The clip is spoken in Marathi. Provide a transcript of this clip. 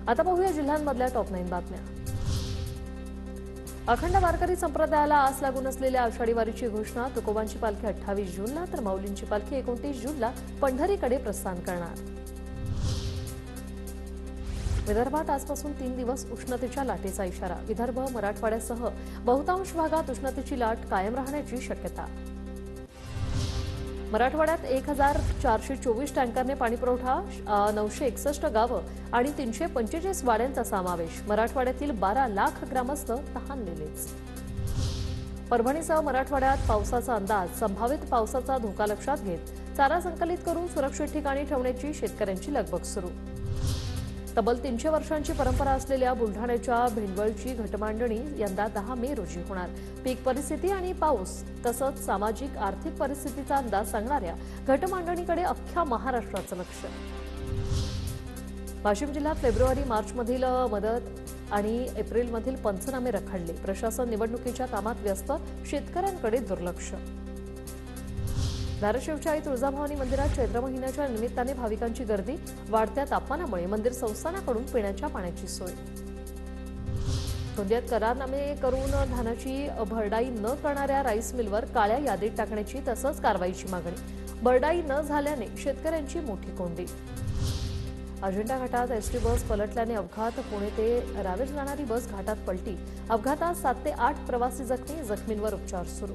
आता पाहूया जिल्ह्यांमधल्या टॉप 9 बातम्या। अखंड वारकरी संप्रदायाला आस लागून असलेल्या आषाढी वारीची घोषणा। तुकोबांची पालखी 28 जूनला तर माऊलींची पालखी 29 जूनला पंढरीकडे प्रस्थान करणार। विदर्भात आजपासून 3 दिवस उष्णतेच्या लाटेचा इशारा। विदर्भ मराठवाड्यासह बहुतांश भागात उष्णतेची लाट कायम राहण्याची शक्यता। मराठवाड्यात 1424 टँकरने पाणीपुरवठा, 961 गावं आणि 345 वाड्यांचा समावेश। मराठवाड्यातील 12 लाख ग्रामस्थ तहानलेलेच। परभणीसह मराठवाड्यात पावसाचा अंदाज। संभावित पावसाचा धोका लक्षात घेत चारा संकलित करून सुरक्षित ठिकाणी ठेवण्याची शेतकऱ्यांची लगबग सुरू। तब्बल 300 वर्षांची परंपरा असलेल्या बुलढाण्याच्या भिंडवळची घटमांडणी यंदा 10 मे रोजी होणार। पीक परिस्थिती आणि पाऊस तसंच सामाजिक आर्थिक परिस्थितीचा अंदाज सांगणाऱ्या घटमांडणीकडे अख्ख्या महाराष्ट्राचं लक्ष। वाशिम जिल्ह्यात फेब्रुवारी-मार्चमधील मदत आणि एप्रिलमधील पंचनामे रखडले। प्रशासन निवडणुकीच्या कामात व्यस्त, शेतकऱ्यांकडे दुर्लक्ष। धाराशिवच्या आई तुळजाभवानी मंदिरात चैत्र महिन्याच्या निमित्ताने भाविकांची गर्दी। वाढत्या तापमानामुळे मंदिर संस्थानाकडून पिण्याच्या पाण्याची सोय। गोंदियात करारनामे करून धानाची भरडाई न करणाऱ्या राईस मिलवर काळ्या यादीत टाकण्याची तसंच कारवाईची मागणी। भरडाई न झाल्याने शेतकऱ्यांची मोठी कोंडी। अजिंठा घाटात एसटी बस पलटल्याने अपघात। पुणे ते रावेर जाणारी बस घाटात पलटी। अपघातात 7 ते 8 प्रवासी जखमी। जखमींवर उपचार सुरू।